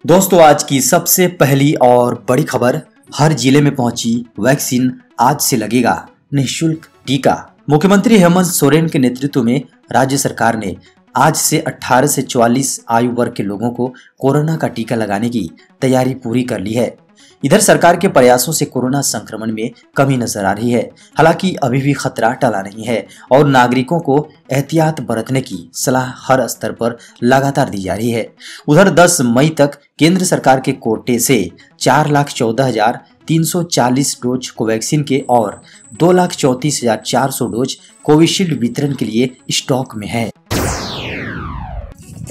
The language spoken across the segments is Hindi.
दोस्तों, आज की सबसे पहली और बड़ी खबर, हर जिले में पहुंची वैक्सीन, आज से लगेगा निःशुल्क टीका। मुख्यमंत्री हेमंत सोरेन के नेतृत्व में राज्य सरकार ने आज से 18 से 44 आयु वर्ग के लोगों को कोरोना का टीका लगाने की तैयारी पूरी कर ली है। इधर सरकार के प्रयासों से कोरोना संक्रमण में कमी नजर आ रही है। हालांकि अभी भी खतरा टला नहीं है और नागरिकों को एहतियात बरतने की सलाह हर स्तर पर लगातार दी जा रही है। उधर 10 मई तक केंद्र सरकार के कोटे से 4,14,340 डोज कोवैक्सीन के और 2,34,400 डोज कोविशील्ड वितरण के लिए स्टॉक में है।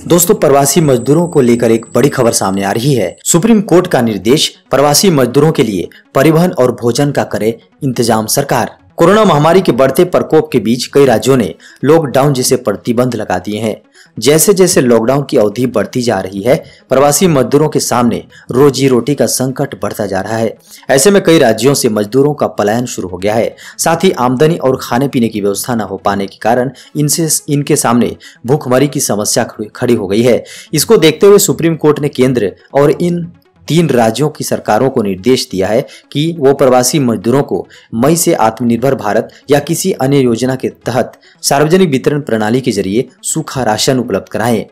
दोस्तों, प्रवासी मजदूरों को लेकर एक बड़ी खबर सामने आ रही है। सुप्रीम कोर्ट का निर्देश, प्रवासी मजदूरों के लिए परिवहन और भोजन का करे इंतजाम सरकार। कोरोना महामारी के बढ़ते प्रकोप के बीच कई राज्यों ने लॉकडाउन जैसे प्रतिबंध लगा दिए हैं। जैसे जैसे लॉकडाउन की अवधि बढ़ती जा रही है, प्रवासी मजदूरों के सामने रोजी रोटी का संकट बढ़ता जा रहा है। ऐसे में कई राज्यों से मजदूरों का पलायन शुरू हो गया है। साथ ही आमदनी और खाने पीने की व्यवस्था न हो पाने के कारण इनके सामने भूखमरी की समस्या खड़ी हो गई है। इसको देखते हुए सुप्रीम कोर्ट ने केंद्र और इन 3 राज्यों की सरकारों को निर्देश दिया है कि वो प्रवासी मजदूरों को मई से आत्मनिर्भर भारत या किसी अन्य योजना के तहत सार्वजनिक वितरण प्रणाली के जरिए सूखा राशन उपलब्ध कराएं।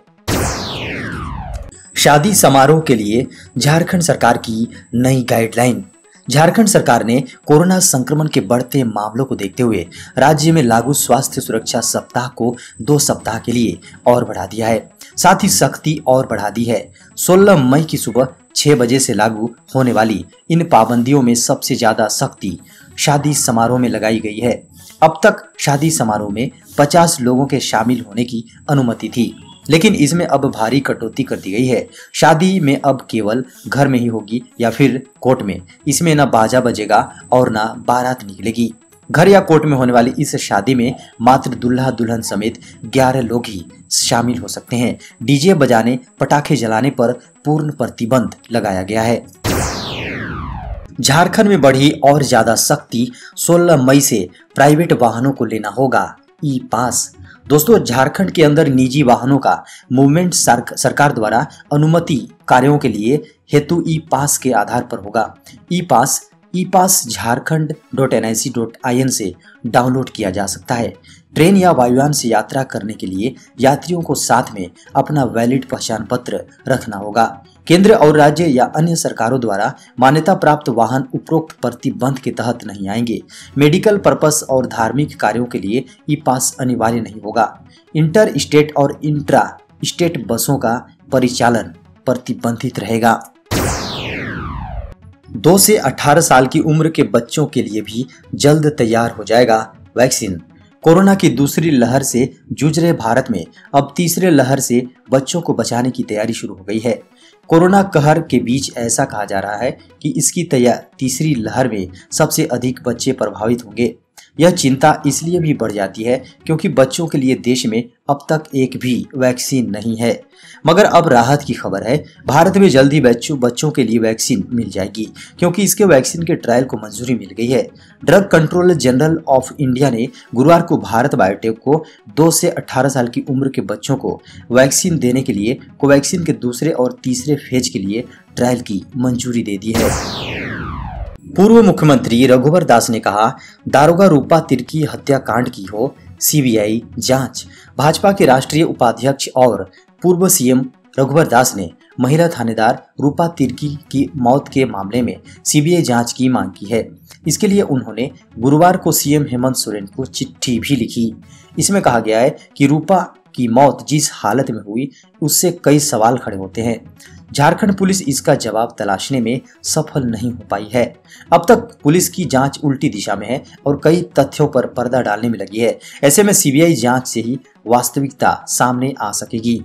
शादी समारोह के लिए झारखंड सरकार की नई गाइडलाइन। झारखंड सरकार ने कोरोना संक्रमण के बढ़ते मामलों को देखते हुए राज्य में लागू स्वास्थ्य सुरक्षा सप्ताह को 2 सप्ताह के लिए और बढ़ा दिया है। साथ ही सख्ती और बढ़ा दी है। 16 मई की सुबह 6 बजे से लागू होने वाली इन पाबंदियों में सबसे ज्यादा सख्ती शादी समारोह में लगाई गई है। अब तक शादी समारोह में 50 लोगों के शामिल होने की अनुमति थी, लेकिन इसमें अब भारी कटौती कर दी गई है। शादी में अब केवल घर में ही होगी या फिर कोर्ट में। इसमें न बाजा बजेगा और न बारात निकलेगी। घर या कोर्ट में होने वाली इस शादी में मात्र दूल्हा दुल्हन समेत 11 लोग ही शामिल हो सकते हैं। डीजे बजाने, पटाखे जलाने पर पूर्ण प्रतिबंध लगाया गया है। झारखंड में बढ़ी और ज्यादा सख्ती, 16 मई से प्राइवेट वाहनों को लेना होगा ई पास। दोस्तों, झारखंड के अंदर निजी वाहनों का मूवमेंट सरकार द्वारा अनुमति कार्यों के लिए हेतु ई पास के आधार पर होगा। ई पास झारखंड.nic.in से डाउनलोड किया जा सकता है। ट्रेन या वायुयान से यात्रा करने के लिए यात्रियों को साथ में अपना वैलिड पहचान पत्र रखना होगा। केंद्र और राज्य या अन्य सरकारों द्वारा मान्यता प्राप्त वाहन उपरोक्त प्रतिबंध के तहत नहीं आएंगे। मेडिकल पर्पस और धार्मिक कार्यों के लिए ई पास अनिवार्य नहीं होगा। इंटर स्टेट और इंट्रा स्टेट बसों का परिचालन प्रतिबंधित रहेगा। 2 से 18 साल की उम्र के बच्चों के लिए भी जल्द तैयार हो जाएगा वैक्सीन। कोरोना की दूसरी लहर से जूझ रहे भारत में अब तीसरे लहर से बच्चों को बचाने की तैयारी शुरू हो गई है। कोरोना कहर के बीच ऐसा कहा जा रहा है कि इसकी तीसरी लहर में सबसे अधिक बच्चे प्रभावित होंगे। यह चिंता इसलिए भी बढ़ जाती है क्योंकि बच्चों के लिए देश में अब तक एक भी वैक्सीन नहीं है। मगर अब राहत की खबर है, भारत में जल्द ही बच्चों के लिए वैक्सीन मिल जाएगी, क्योंकि इसके वैक्सीन के ट्रायल को मंजूरी मिल गई है। Drug controller general of India ने गुरुवार को भारत बायोटेक को 2 से 18 साल की उम्र के बच्चों को वैक्सीन देने के लिए कोवैक्सीन के दूसरे और तीसरे फेज के लिए ट्रायल की मंजूरी दे दी है। पूर्व मुख्यमंत्री रघुवर दास ने कहा, दारोगा रूपा तिर्की हत्याकांड की हो सीबीआई जांच। भाजपा के राष्ट्रीय उपाध्यक्ष और पूर्व सीएम रघुवर दास ने महिला थानेदार रूपा तिर्की की मौत के मामले में सीबीआई जांच की मांग की है। इसके लिए उन्होंने गुरुवार को सीएम हेमंत सोरेन को चिट्ठी भी लिखी। इसमें कहा गया है कि रूपा की मौत जिस हालत में हुई उससे कई सवाल खड़े होते हैं। झारखंड पुलिस इसका जवाब तलाशने में सफल नहीं हो पाई है। अब तक पुलिस की जांच उल्टी दिशा में है और कई तथ्यों पर पर्दा डालने में लगी है। ऐसे में सीबीआई जांच से ही वास्तविकता सामने आ सकेगी।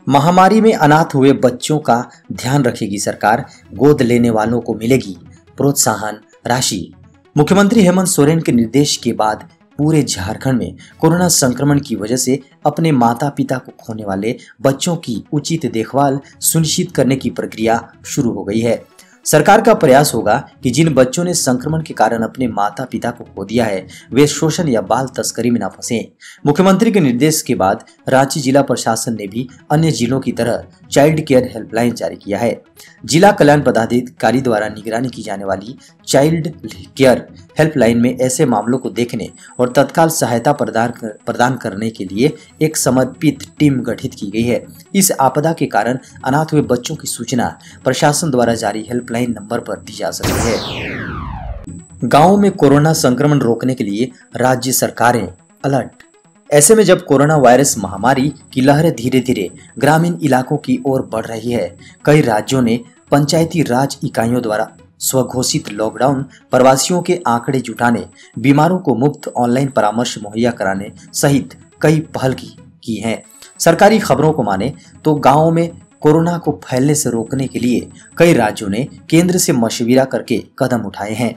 महामारी में अनाथ हुए बच्चों का ध्यान रखेगी सरकार, गोद लेने वालों को मिलेगी प्रोत्साहन राशि। मुख्यमंत्री हेमंत सोरेन के निर्देश के बाद पूरे झारखंड में कोरोना संक्रमण की वजह से अपने माता पिता को खोने वाले बच्चों की उचित देखभाल सुनिश्चित करने की प्रक्रिया शुरू हो गई है। सरकार का प्रयास होगा कि जिन बच्चों ने संक्रमण के कारण अपने माता पिता को खो दिया है वे शोषण या बाल तस्करी में न फंसे। मुख्यमंत्री के निर्देश के बाद रांची जिला प्रशासन ने भी अन्य जिलों की तरह चाइल्ड केयर हेल्पलाइन जारी किया है। जिला कल्याण पदाधिकारी द्वारा निगरानी की जाने वाली चाइल्ड केयर हेल्पलाइन में ऐसे मामलों को देखने और तत्काल सहायता प्रदान करने के लिए एक समर्पित टीम गठित की गई है। इस आपदा के कारण अनाथ हुए बच्चों की सूचना प्रशासन द्वारा जारी हेल्पलाइन नंबर पर दी जा सकती है। गांवों में कोरोना संक्रमण रोकने के लिए राज्य सरकारें अलर्ट। ऐसे में जब कोरोना वायरस महामारी की लहर धीरे धीरे ग्रामीण इलाकों की ओर बढ़ रही है, कई राज्यों ने पंचायती राज इकाइयों द्वारा स्वघोषित लॉकडाउन, प्रवासियों के आंकड़े जुटाने, बीमारों को मुफ्त ऑनलाइन परामर्श मुहैया कराने सहित कई पहल की हैं। सरकारी खबरों को माने तो गांवों में कोरोना को फैलने से रोकने के लिए कई राज्यों ने केंद्र से मशविरा करके कदम उठाए हैं।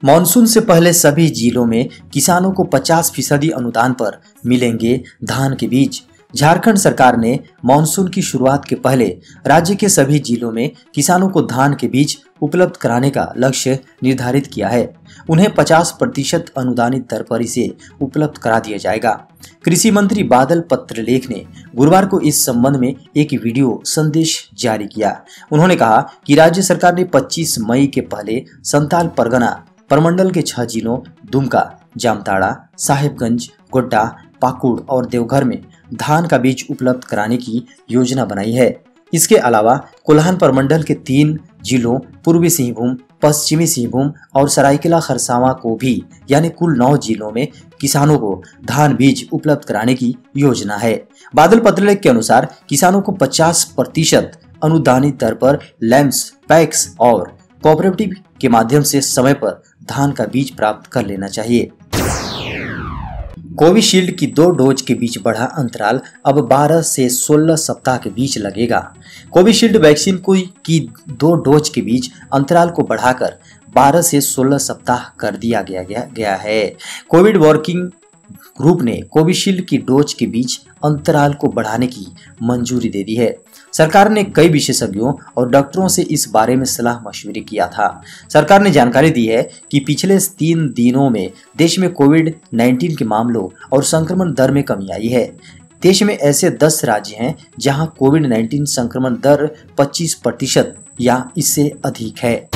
मॉनसून से पहले सभी जिलों में किसानों को 50% अनुदान पर मिलेंगे धान के बीज। झारखंड सरकार ने मॉनसून की शुरुआत के पहले राज्य के सभी जिलों में किसानों को धान के बीज उपलब्ध कराने का लक्ष्य निर्धारित किया है। उन्हें 50% अनुदानित दर पर इसे उपलब्ध करा दिया जाएगा। कृषि मंत्री बादल पत्रलेख ने गुरुवार को इस संबंध में एक वीडियो संदेश जारी किया। उन्होंने कहा कि राज्य सरकार ने 25 मई के पहले संताल परगना प्रमंडल के 6 जिलों दुमका, जामताड़ा, साहेबगंज, गोड्डा, पाकुड़ और देवघर में धान का बीज उपलब्ध कराने की योजना बनाई है। इसके अलावा कोल्हान प्रमंडल के 3 जिलों पूर्वी सिंहभूम, पश्चिमी सिंहभूम और सरायकेला खरसावां को भी यानी कुल 9 जिलों में किसानों को धान बीज उपलब्ध कराने की योजना है। बादल पत्रलेख के अनुसार किसानों को 50% अनुदानित दर पर लैंप्स, पैक्स और कोऑपरेटिव के माध्यम से समय पर धान का बीज प्राप्त कर लेना चाहिए। कोविशील्ड की 2 डोज के बीच बढ़ा अंतराल, अब 12 से 16 सप्ताह के बीच लगेगा। कोविशील्ड वैक्सीन की 2 डोज के बीच अंतराल को बढ़ाकर 12 से 16 सप्ताह कर दिया गया है। कोविड वर्किंग ग्रुप ने कोविशील्ड की डोज के बीच अंतराल को बढ़ाने की मंजूरी दे दी है। सरकार ने कई विशेषज्ञों और डॉक्टरों से इस बारे में सलाह मशवरे किया था। सरकार ने जानकारी दी है कि पिछले 3 दिनों में देश में कोविड-19 के मामलों और संक्रमण दर में कमी आई है। देश में ऐसे 10 राज्य हैं जहां कोविड-19 संक्रमण दर 25% या इससे अधिक है।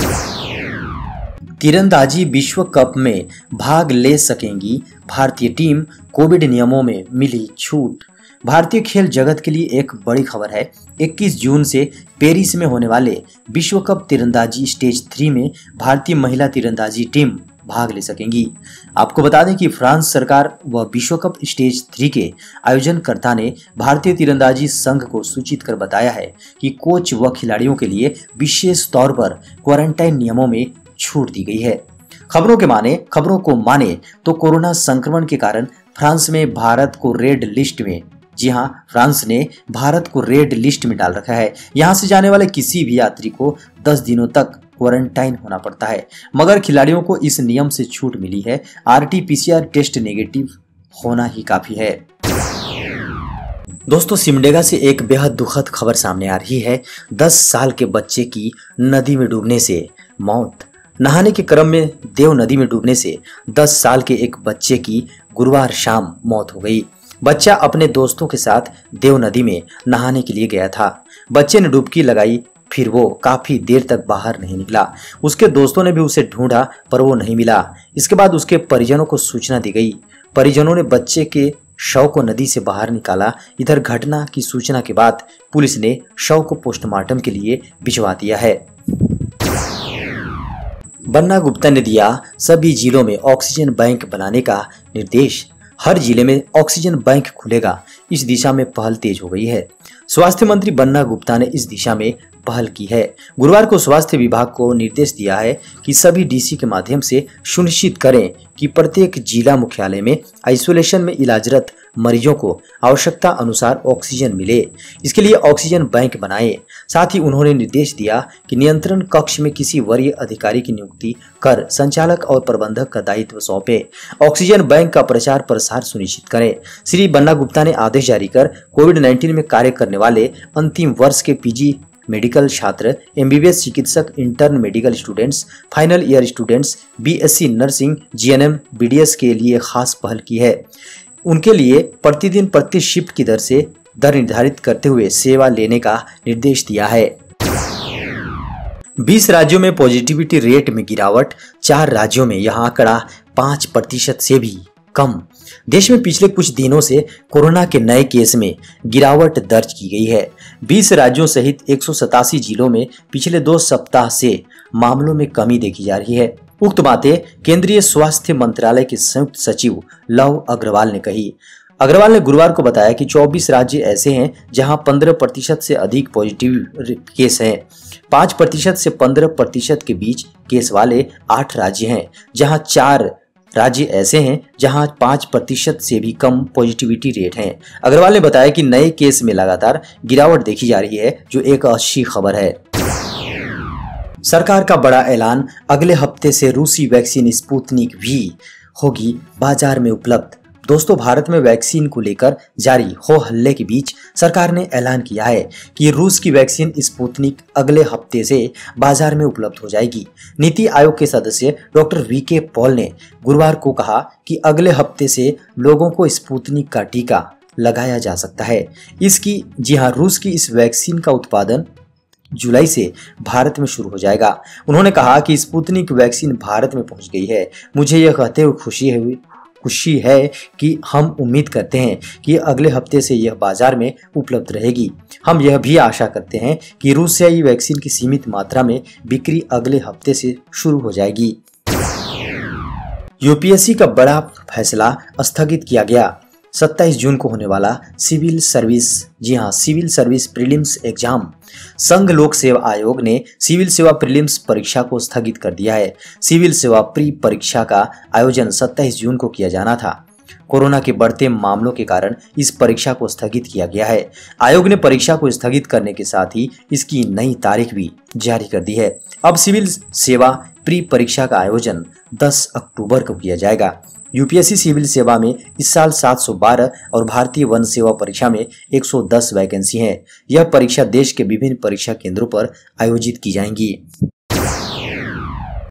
तीरंदाजी विश्व कप में भाग ले सकेंगी भारतीय टीम, कोविड नियमों में मिली छूट। भारतीय खेल जगत के लिए एक बड़ी खबर है। 21 जून से पेरिस में होने वाले विश्व कप तीरंदाजी स्टेज 3 में भारतीय महिला तीरंदाजी टीम भाग ले सकेंगी। आपको बता दें कि फ्रांस सरकार व विश्व कप स्टेज 3 के आयोजनकर्ता ने भारतीय तीरंदाजी संघ को सूचित कर बताया है कि कोच व खिलाड़ियों के लिए विशेष तौर पर क्वारंटाइन नियमों में छूट दी गई है। खबरों को माने तो कोरोना संक्रमण के कारण फ्रांस में भारत को रेड लिस्ट में, जी हां, फ्रांस ने भारत को रेड लिस्ट में डाल रखा है। यहां से जाने वाले किसी भी यात्री को 10 दिनों तक क्वारंटाइन होना पड़ता है, मगर खिलाड़ियों को इस नियम से छूट मिली है। RT-PCR टेस्ट नेगेटिव होना ही काफी है। दोस्तों, सिमडेगा से एक बेहद दुखद खबर सामने आ रही है। 10 साल के बच्चे की नदी में डूबने से मौत। नहाने के क्रम में देव नदी में डूबने से 10 साल के एक बच्चे की गुरुवार शाम मौत हो गई। बच्चा अपने दोस्तों के साथ देव नदी में नहाने के लिए गया था। बच्चे ने डुबकी लगाई, फिर वो काफी देर तक बाहर नहीं निकला। उसके दोस्तों ने भी उसे ढूंढा पर वो नहीं मिला। इसके बाद उसके परिजनों को सूचना दी गई। परिजनों ने बच्चे के शव को नदी से बाहर निकाला। इधर घटना की सूचना के बाद पुलिस ने शव को पोस्टमार्टम के लिए भिजवा दिया है। बन्ना गुप्ता ने दिया सभी जिलों में ऑक्सीजन बैंक बनाने का निर्देश। हर जिले में ऑक्सीजन बैंक खुलेगा, इस दिशा में पहल तेज हो गई है। स्वास्थ्य मंत्री बन्ना गुप्ता ने इस दिशा में पहल की है। गुरुवार को स्वास्थ्य विभाग को निर्देश दिया है कि सभी डीसी के माध्यम से सुनिश्चित करें कि प्रत्येक जिला मुख्यालय में आइसोलेशन में इलाजरत मरीजों को आवश्यकता अनुसार ऑक्सीजन मिले। इसके लिए ऑक्सीजन बैंक बनाएं। साथ ही उन्होंने निर्देश दिया कि नियंत्रण कक्ष में किसी वरीय अधिकारी की नियुक्ति कर संचालक और प्रबंधक का दायित्व सौंपे। ऑक्सीजन बैंक का प्रचार प्रसार सुनिश्चित करें। श्री बन्ना गुप्ता ने आदेश जारी कर कोविड-19 में कार्य करने वाले अंतिम वर्ष के PG मेडिकल छात्र, एमबीबीएस चिकित्सक, intern medical students, final year students, BSc nursing, GNM, BDS के लिए खास पहल की है। उनके लिए प्रतिदिन प्रति शिफ्ट की दर निर्धारित करते हुए सेवा लेने का निर्देश दिया है। 20 राज्यों में पॉजिटिविटी रेट में गिरावट, 4 राज्यों में यह आंकड़ा 5% से भी कम। देश में पिछले कुछ दिनों से कोरोना के नए केस में गिरावट दर्ज की गई है। 20 राज्यों सहित 187 जिलों में पिछले 2 सप्ताह से मामलों में कमी देखी जा रही है। उक्त बातें केंद्रीय स्वास्थ्य मंत्रालय के संयुक्त सचिव लव अग्रवाल ने कही। अग्रवाल ने गुरुवार को बताया कि 24 राज्य ऐसे हैं जहां 15% से अधिक पॉजिटिव केस हैं। 5% से 15% के बीच केस वाले 8 राज्य हैं, जहां 4 राज्य ऐसे हैं जहां 5% से भी कम पॉजिटिविटी रेट है। अग्रवाल ने बताया कि नए केस में लगातार गिरावट देखी जा रही है, जो एक अच्छी खबर है। सरकार का बड़ा ऐलान, अगले हफ्ते से रूसी वैक्सीन स्पुतनिक भी होगी बाजार में उपलब्ध। दोस्तों, भारत में वैक्सीन को लेकर जारी हो हल्ले के बीच सरकार ने ऐलान किया है कि रूस की वैक्सीन स्पुतनिक अगले हफ्ते से बाजार में उपलब्ध हो जाएगी। नीति आयोग के सदस्य डॉक्टर वीके पॉल ने गुरुवार को कहा कि अगले हफ्ते से लोगों को स्पुतनिक का टीका लगाया जा सकता है। रूस की इस वैक्सीन का उत्पादन जुलाई से भारत में शुरू हो जाएगा। उन्होंने कहा कि स्पुतनिक वैक्सीन भारत में पहुंच गई है। मुझे यह कहते हुए खुशी है कि हम उम्मीद करते हैं कि अगले हफ्ते से यह बाजार में उपलब्ध रहेगी। हम यह भी आशा करते हैं कि रूसियाई वैक्सीन की सीमित मात्रा में बिक्री अगले हफ्ते से शुरू हो जाएगी। यूपीएससी का बड़ा फैसला स्थगित किया गया। 27 जून को होने वाला सिविल सर्विस प्रीलिम्स एग्जाम। संघ लोक सेवा आयोग ने सिविल सेवा प्रीलिम्स परीक्षा को स्थगित कर दिया है। सिविल सेवा प्री परीक्षा का आयोजन 27 जून को किया जाना था। कोरोना के बढ़ते मामलों के कारण इस परीक्षा को स्थगित किया गया है। आयोग ने परीक्षा को स्थगित करने के साथ ही इसकी नई तारीख भी जारी कर दी है। अब सिविल सेवा प्री परीक्षा का आयोजन 10 अक्टूबर को किया जाएगा। यूपीएससी सिविल सेवा में इस साल 712 और भारतीय वन सेवा परीक्षा में 110 वैकेंसी हैं। यह परीक्षा देश के विभिन्न परीक्षा केंद्रों पर आयोजित की जाएंगी।